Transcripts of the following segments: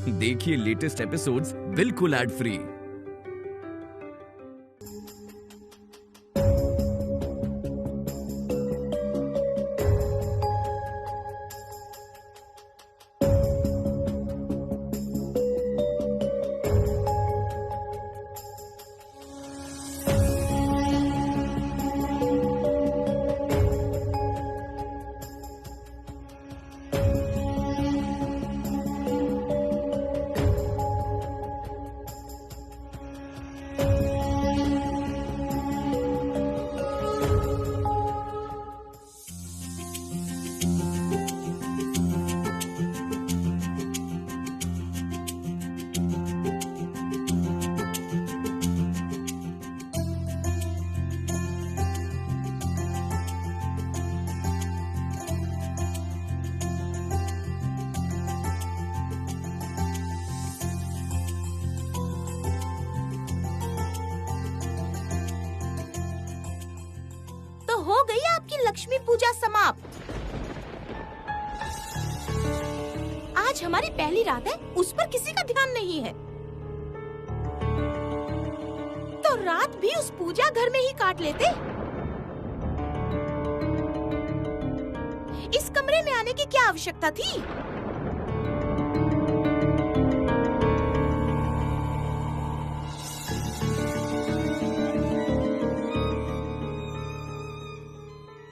देखिए latest episodes बिल्कुल ad free. हो गई आपकी लक्ष्मी पूजा समाप्त। आज हमारी पहली रात है, उस पर किसी का ध्यान नहीं है, तो रात भी उस पूजा घर में ही काट लेते। इस कमरे में आने की क्या आवश्यकता थी?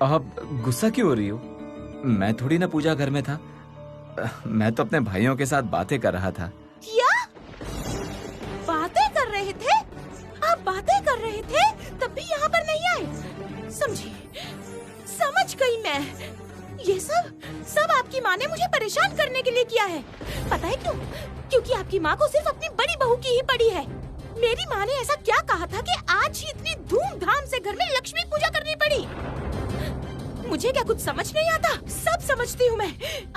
आप गुस्सा क्यों हो रही हो? मैं थोड़ी ना पूजा घर में था, मैं तो अपने भाइयों के साथ बातें कर रहा था। क्या बातें कर रहे थे? आप बातें कर रहे थे तब भी यहाँ पर नहीं आए? समझी, समझ गई मैं। ये सब आपकी माँ ने मुझे परेशान करने के लिए किया है। पता है क्यों? क्योंकि आपकी माँ को सिर्फ अपनी बड़ी बहू की ही पड़ी है। मेरी माँ ने ऐसा क्या कहा था कि आज ही इतनी धूमधाम से घर में लक्ष्मी पूजा करनी पड़ी? मुझे क्या कुछ समझ नहीं आता? सब समझती हूँ मैं।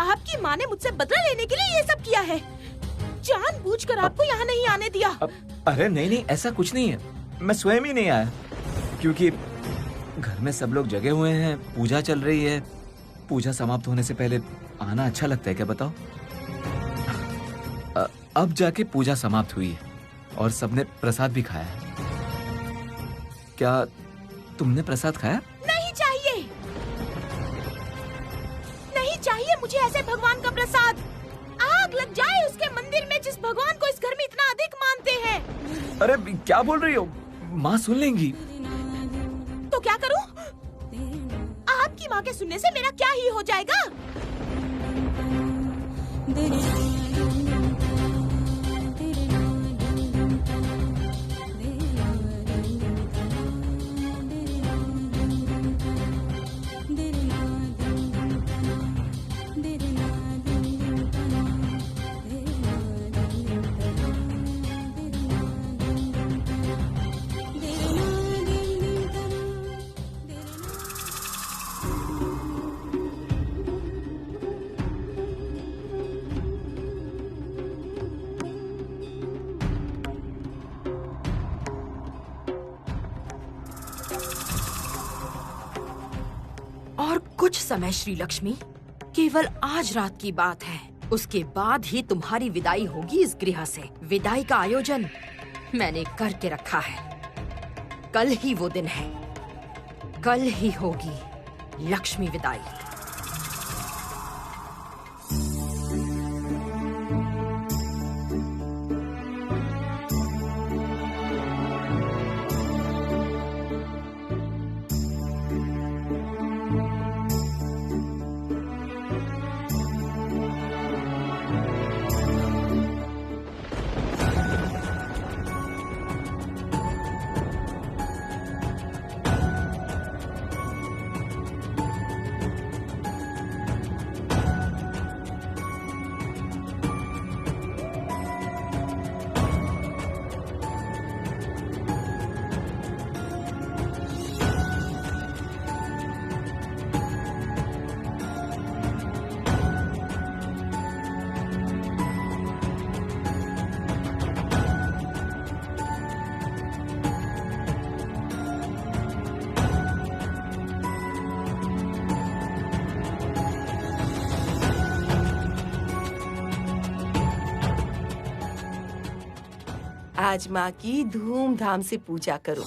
आपकी माँ ने मुझसे बदला लेने के लिए ये सब किया है। जानबूझकर आपको यहाँ नहीं आने दिया। अरे नहीं, ऐसा कुछ नहीं है। मैं स्वयं ही नहीं आया, क्योंकि घर में सब लोग जगे हुए हैं, पूजा चल रही है। पूजा समाप्त होने से पहले आना अच्छा लगता है क्या, बताओ? अब जाके पूजा समाप्त हुई है और सबने प्रसाद भी खाया है। क्या तुमने प्रसाद खाया? चाहिए मुझे ऐसे भगवान का प्रसाद। आग लग जाए उसके मंदिर में जिस भगवान को इस घर में इतना अधिक मानते हैं। अरे क्या बोल रही हो? माँ सुन लेंगी। तो क्या करूं? आपकी माँ के सुनने से मेरा क्या ही हो जाएगा? और कुछ समय श्री लक्ष्मी, केवल आज रात की बात है। उसके बाद ही तुम्हारी विदाई होगी इस गृह से। विदाई का आयोजन मैंने करके रखा है। कल ही वो दिन है, कल ही होगी लक्ष्मी विदाई। आज माँ की धूमधाम से पूजा करो।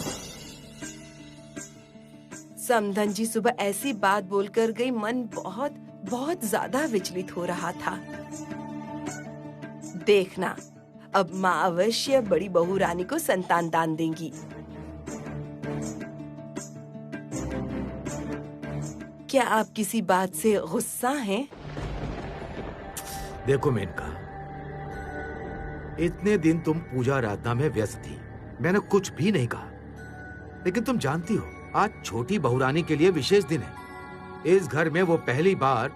समधन जी सुबह ऐसी बात बोलकर गई, मन बहुत बहुत ज्यादा विचलित हो रहा था। देखना, अब माँ अवश्य बड़ी बहू रानी को संतान दान देंगी। क्या आप किसी बात से गुस्सा हैं? देखो मेनका, इतने दिन तुम पूजा आराधना में व्यस्त थी, मैंने कुछ भी नहीं कहा। लेकिन तुम जानती हो, आज छोटी बहुरानी के लिए विशेष दिन है। इस घर में वो पहली बार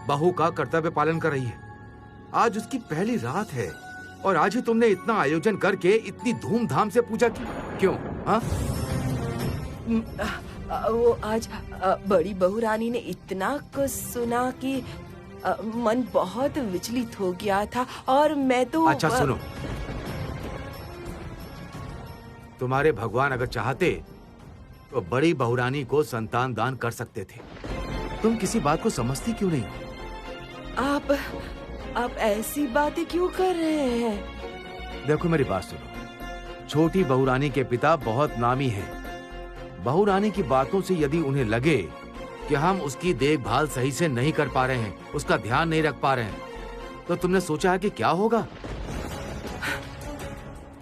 बहू का कर्तव्य पालन कर रही है। आज उसकी पहली रात है और आज ही तुमने इतना आयोजन करके इतनी धूमधाम से पूजा की। क्यों? हाँ? वो आज बड़ी बहू रानी ने इतना कुछ सुना कि मन बहुत विचलित हो गया था और मैं तो अच्छा सुनो, तुम्हारे भगवान अगर चाहते तो बड़ी बहुरानी को संतान दान कर सकते थे। तुम किसी बात को समझती क्यों नहीं? आप ऐसी बातें क्यों कर रहे हैं? देखो मेरी बात सुनो, छोटी बहुरानी के पिता बहुत नामी हैं। बहुरानी की बातों से यदि उन्हें लगे कि हम उसकी देखभाल सही से नहीं कर पा रहे हैं, उसका ध्यान नहीं रख पा रहे हैं, तो तुमने सोचा है कि क्या होगा?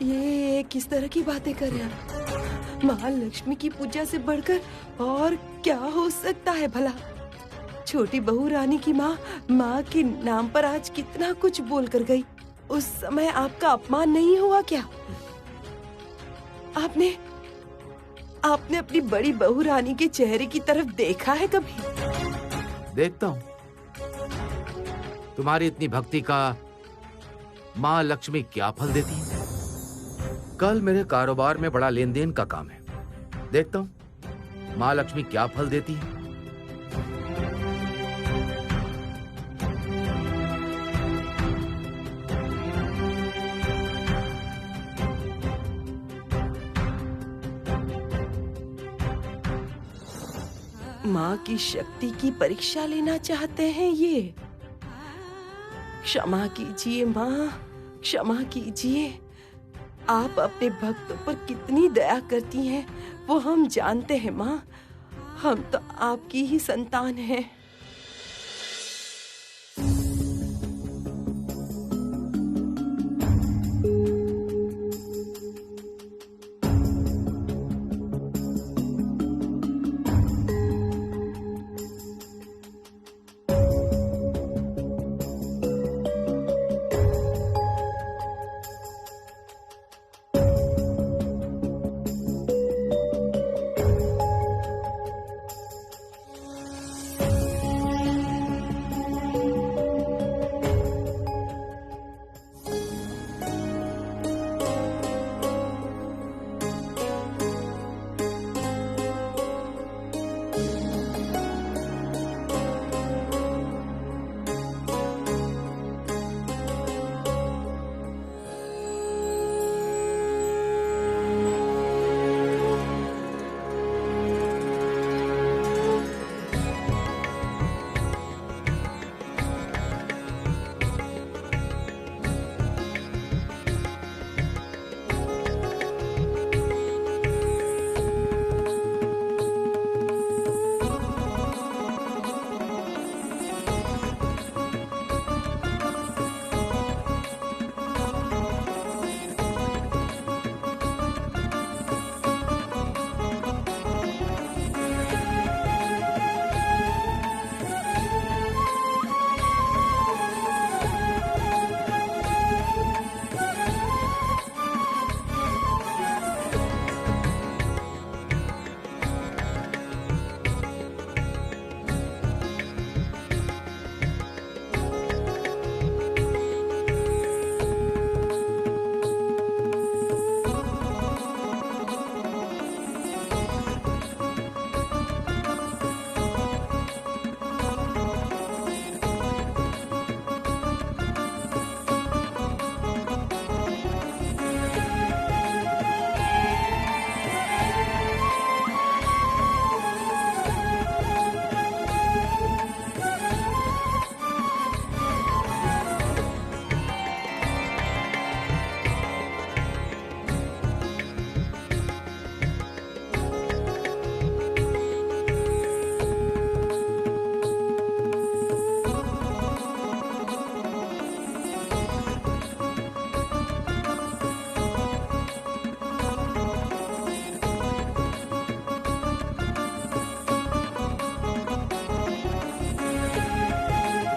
ये किस तरह की बातें कर रहे हैं? महालक्ष्मी की पूजा से बढ़कर और क्या हो सकता है भला? छोटी बहू रानी की माँ के नाम पर आज कितना कुछ बोल कर गई। उस समय आपका अपमान नहीं हुआ क्या? आपने अपनी बड़ी बहू रानी के चेहरे की तरफ देखा है कभी? देखता हूँ। तुम्हारी इतनी भक्ति का माँ लक्ष्मी क्या फल देती है? कल मेरे कारोबार में बड़ा लेन देन का काम है, देखता हूँ माँ लक्ष्मी क्या फल देती है। माँ की शक्ति की परीक्षा लेना चाहते हैं ये। क्षमा कीजिए माँ, क्षमा कीजिए। आप अपने भक्तों पर कितनी दया करती हैं वो हम जानते हैं माँ। हम तो आपकी ही संतान हैं।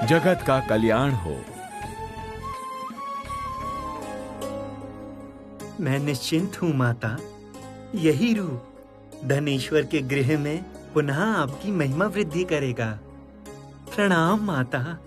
जगत का कल्याण हो। मैं निश्चिंत हूँ माता। यही रूप धनेश्वर के गृह में पुनः आपकी महिमा वृद्धि करेगा। प्रणाम माता।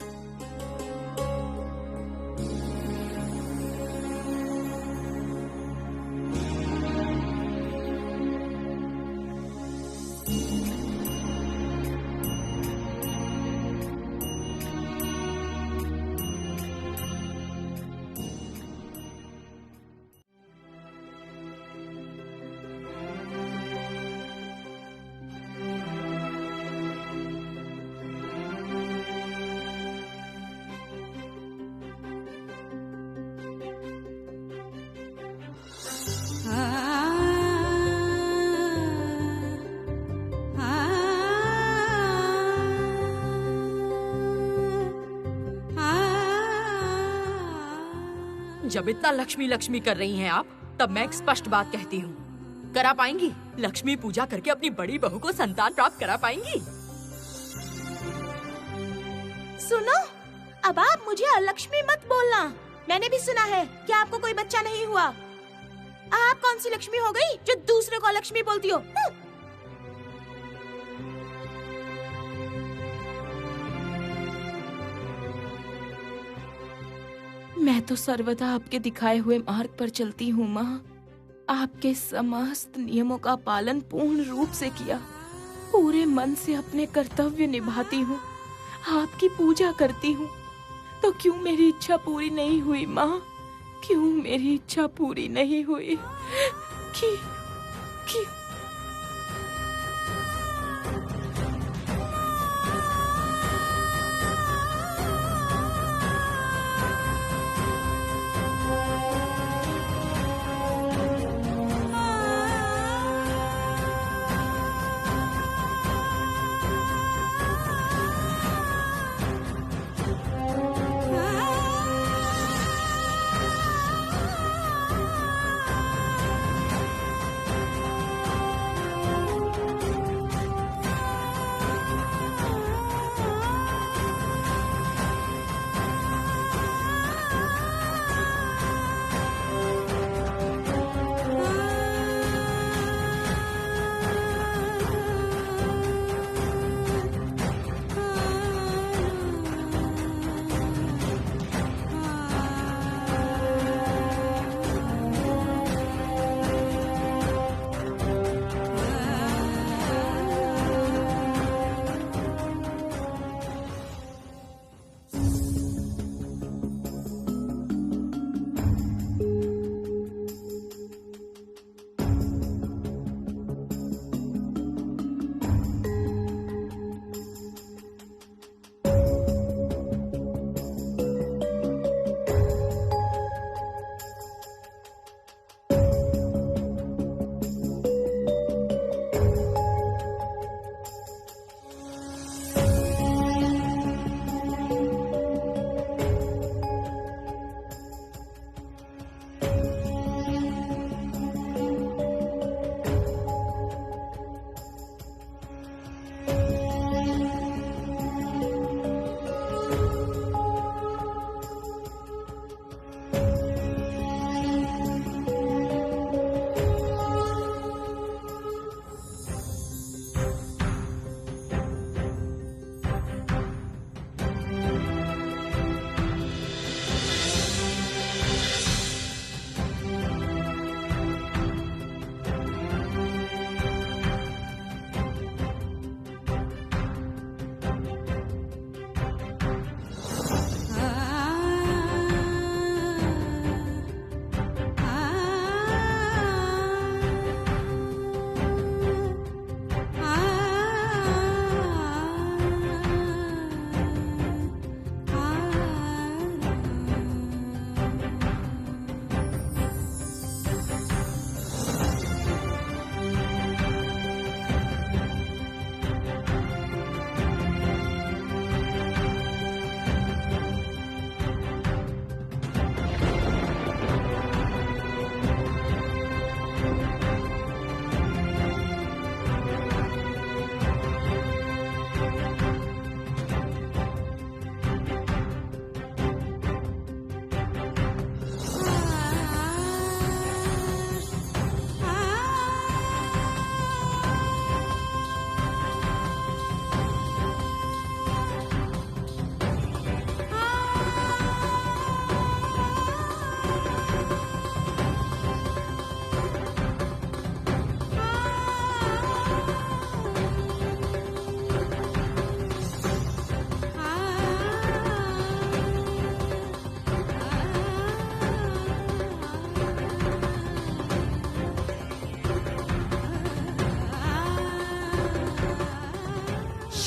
जब इतना लक्ष्मी लक्ष्मी कर रही हैं आप, तब मैं एक स्पष्ट बात कहती हूँ। करा पाएंगी? लक्ष्मी पूजा करके अपनी बड़ी बहू को संतान प्राप्त करा पाएंगी? सुनो, अब आप मुझे अलक्ष्मी मत बोलना। मैंने भी सुना है कि आपको कोई बच्चा नहीं हुआ। आप कौन सी लक्ष्मी हो गई जो दूसरे को अलक्ष्मी बोलती हो? मैं तो सर्वदा आपके दिखाए हुए मार्ग पर चलती हूँ माँ। आपके समस्त नियमों का पालन पूर्ण रूप से किया। पूरे मन से अपने कर्तव्य निभाती हूँ, आपकी पूजा करती हूँ। तो क्यों मेरी इच्छा पूरी नहीं हुई माँ? क्यों मेरी इच्छा पूरी नहीं हुई? क्यों?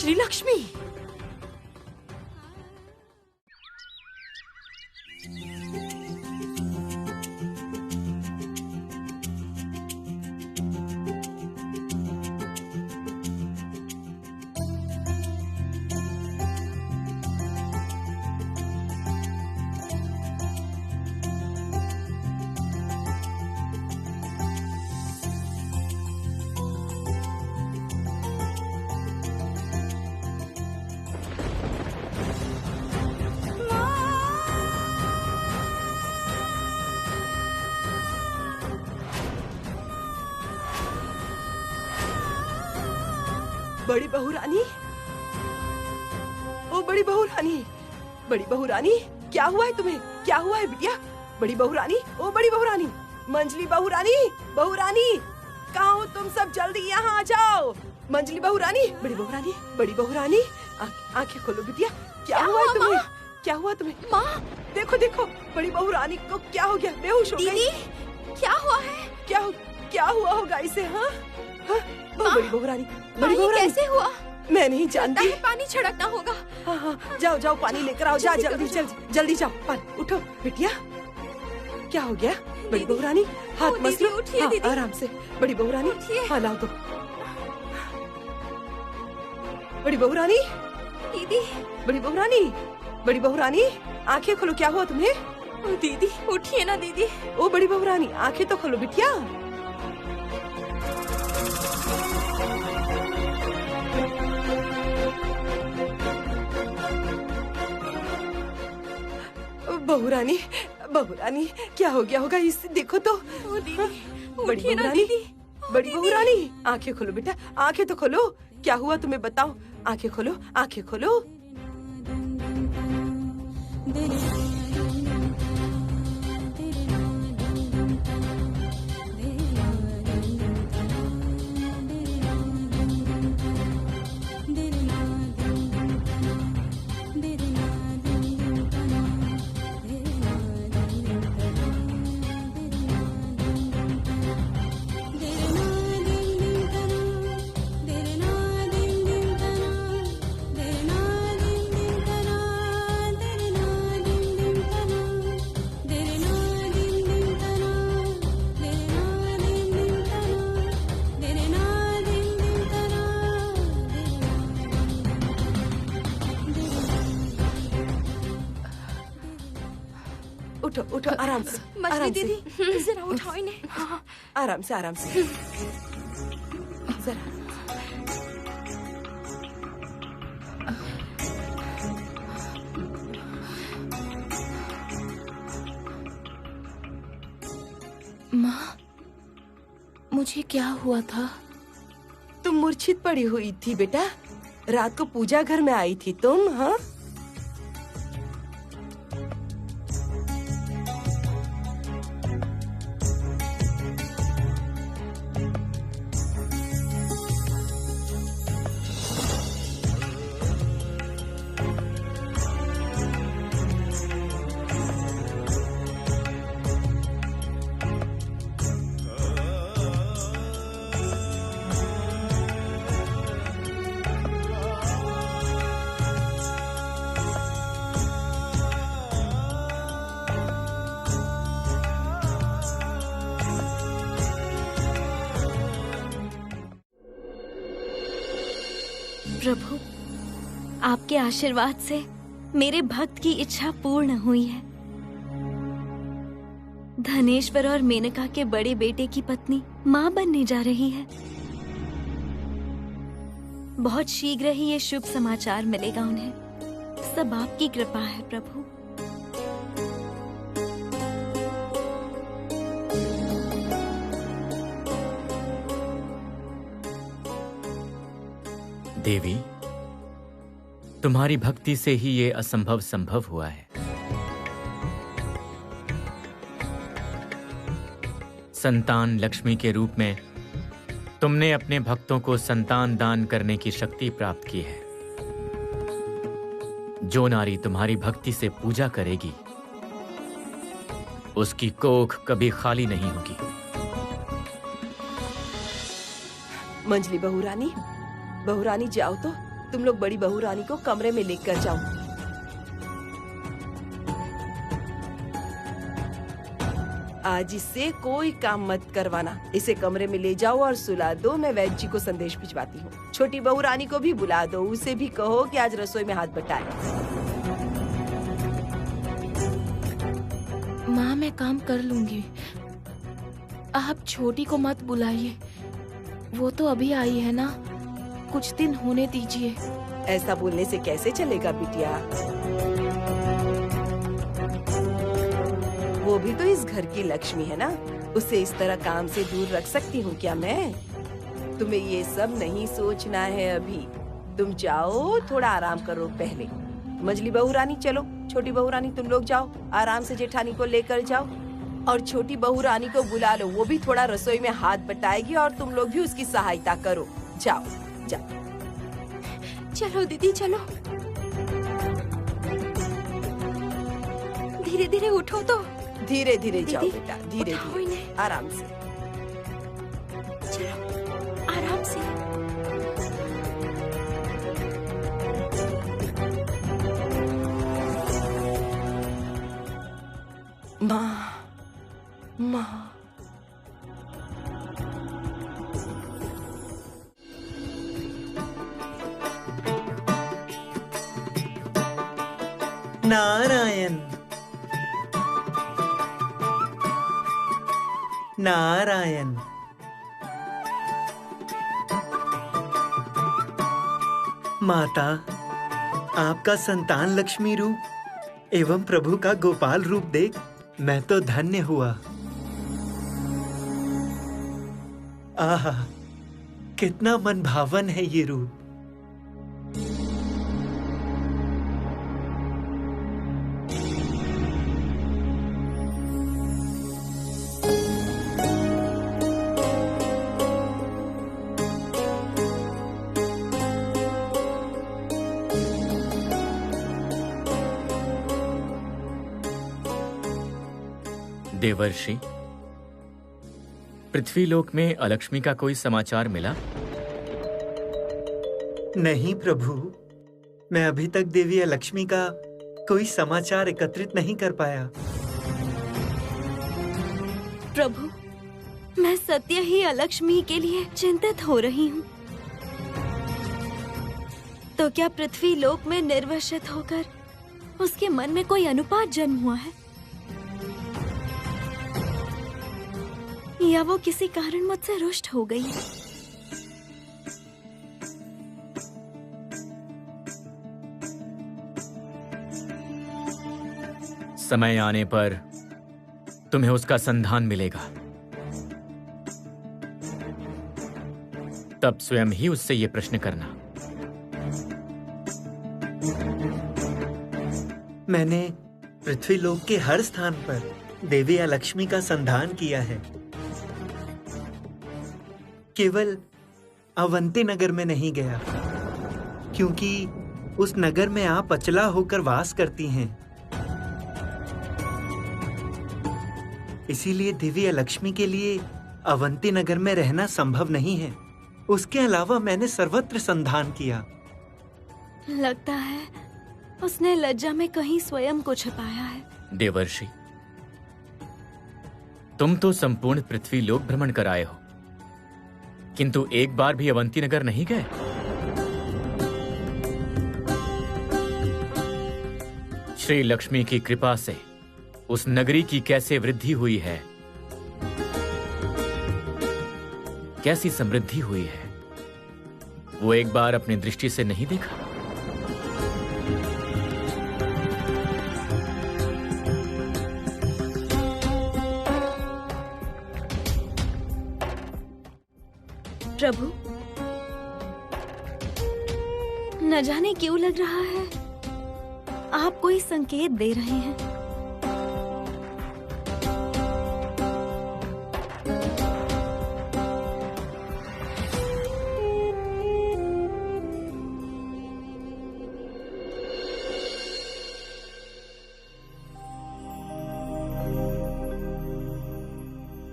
श्री लक्ष्मी। बड़ी बहू रानी, ओ बड़ी बहू रानी, बड़ी बहू रानी, क्या हुआ है तुम्हें? क्या हुआ है बिटिया? बड़ी बहू रानी, ओ बड़ी बहू रानी, मंजली बहू रानी, कहाँ हो तुम सब? जल्दी यहाँ आ जाओ। मंजली बहू रानी, बड़ी बहू रानी, बड़ी बहू रानी, आंखें खोलो बिटिया। क्या हुआ है तुम्हें? क्या हुआ तुम्हें? माँ, देखो देखो, बड़ी बहू रानी को क्या हो गया? बेहोश हो गई। दीदी, क्या हुआ है? क्या हुआ होगा इसे? हाँ हाँ, बड़ी बहू रानी, बड़ी बहू रानी, कैसे हुआ? मैं नहीं जानती। पानी छिड़कना होगा। हाँ हाँ, जाओ जाओ पानी लेकर आओ। जा जल्दी जाओ। पानी उठो बिटिया। क्या हो गया? बड़ी बहू रानी, हाथ मत लो। उठिए दीदी। आराम से। बड़ी बहू रानी, हाँ लाओ दो। बड़ी बहू रानी, दीदी, बड़ी बहू रानी, आंखें खोलो। क्या हुआ तुम्हें? दीदी उठिए ना दीदी। ओ बड़ी बहू रानी, आंखें तो खोलो बिटिया। बहू रानी, क्या हो गया होगा इसे? देखो तो। दीदी, बड़ी बहू रानी, बड़ी बहू रानी, आंखें खोलो बेटा, आंखें तो खोलो। क्या हुआ तुम्हें बताओ? आंखें खोलो, आंखें खोलो। उठो उठो, आराम से। मछली दीदी, जरा उठाओ इन्हें। आराम से, आराम से। जरा माँ, मुझे क्या हुआ था? तुम मूर्छित पड़ी हुई थी बेटा। रात को पूजा घर में आई थी तुम। हाँ, प्रभु, आपके आशीर्वाद से मेरे भक्त की इच्छा पूर्ण हुई है। धनेश्वर और मेनका के बड़े बेटे की पत्नी माँ बनने जा रही है। बहुत शीघ्र ही ये शुभ समाचार मिलेगा उन्हें। सब आपकी कृपा है प्रभु। देवी, तुम्हारी भक्ति से ही ये असंभव संभव हुआ है। संतान लक्ष्मी के रूप में तुमने अपने भक्तों को संतान दान करने की शक्ति प्राप्त की है। जो नारी तुम्हारी भक्ति से पूजा करेगी, उसकी कोख कभी खाली नहीं होगी। मंजली बहू रानी, जाओ तो तुम लोग बड़ी बहू रानी को कमरे में लेकर जाओ। आज इससे कोई काम मत करवाना। इसे कमरे में ले जाओ और सुला दो। मैं वैद्य जी को संदेश भिजवाती हूँ। छोटी बहू रानी को भी बुला दो, उसे भी कहो कि आज रसोई में हाथ बटाए। माँ मैं काम कर लूंगी, आप छोटी को मत बुलाइए, वो तो अभी आई है ना, कुछ दिन होने दीजिए। ऐसा बोलने से कैसे चलेगा बिटिया? वो भी तो इस घर की लक्ष्मी है ना, उसे इस तरह काम से दूर रख सकती हूँ क्या मैं? तुम्हें ये सब नहीं सोचना है अभी। तुम जाओ, थोड़ा आराम करो पहले। मझली बहू रानी चलो, छोटी बहू रानी तुम लोग जाओ, आराम से जेठानी को लेकर जाओ और छोटी बहू रानी को बुला लो, वो भी थोड़ा रसोई में हाथ बटाएगी और तुम लोग भी उसकी सहायता करो। जाओ जाओ। चलो दीदी चलो, धीरे धीरे उठो तो। धीरे धीरे जाओ दीदी, बेटा, धीरे उठाओ धीरे, इन्हें। आराम से। चलो आराम से। माँ, माँ। नारायण नारायण। माता, आपका संतान लक्ष्मी रूप एवं प्रभु का गोपाल रूप देख मैं तो धन्य हुआ। आहा, कितना मन भावन है ये रूप। देवर्षि, पृथ्वीलोक में अलक्ष्मी का कोई समाचार मिला? नहीं प्रभु, मैं अभी तक देवी अलक्ष्मी का कोई समाचार एकत्रित नहीं कर पाया। प्रभु, मैं सत्य ही अलक्ष्मी के लिए चिंतित हो रही हूँ। तो क्या पृथ्वी लोक में निर्वसित होकर उसके मन में कोई अनुपात जन्म हुआ है, या वो किसी कारण मुझसे रुष्ट हो गई है? समय आने पर तुम्हें उसका संधान मिलेगा, तब स्वयं ही उससे ये प्रश्न करना। मैंने पृथ्वीलोक के हर स्थान पर देवी अलक्ष्मी का संधान किया है, केवल अवंती नगर में नहीं गया, क्योंकि उस नगर में आप अचला होकर वास करती हैं। इसीलिए देवी अलक्ष्मी के लिए अवंती नगर में रहना संभव नहीं है। उसके अलावा मैंने सर्वत्र संधान किया। लगता है उसने लज्जा में कहीं स्वयं को छिपाया है। देवर्षि, तुम तो संपूर्ण पृथ्वी लोक भ्रमण कर आए हो, किंतु एक बार भी अवंती नगर नहीं गए। श्री लक्ष्मी की कृपा से उस नगरी की कैसे वृद्धि हुई है, कैसी समृद्धि हुई है, वो एक बार अपनी दृष्टि से नहीं देखा? प्रभु, न जाने क्यों लग रहा है आप कोई संकेत दे रहे हैं।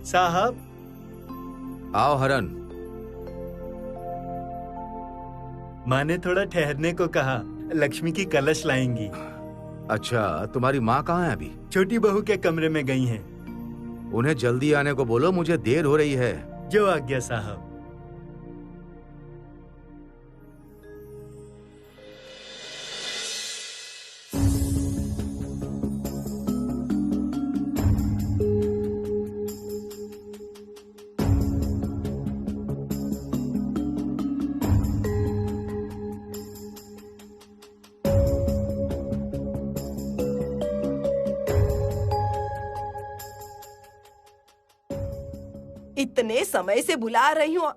साहब, आओ हरन। माँ ने थोड़ा ठहरने को कहा। लक्ष्मी की कलश लाएंगी। अच्छा, तुम्हारी माँ कहाँ है अभी? छोटी बहू के कमरे में गई हैं। उन्हें जल्दी आने को बोलो, मुझे देर हो रही है। जो आज्ञा साहब। इतने समय से बुला रही हूँ,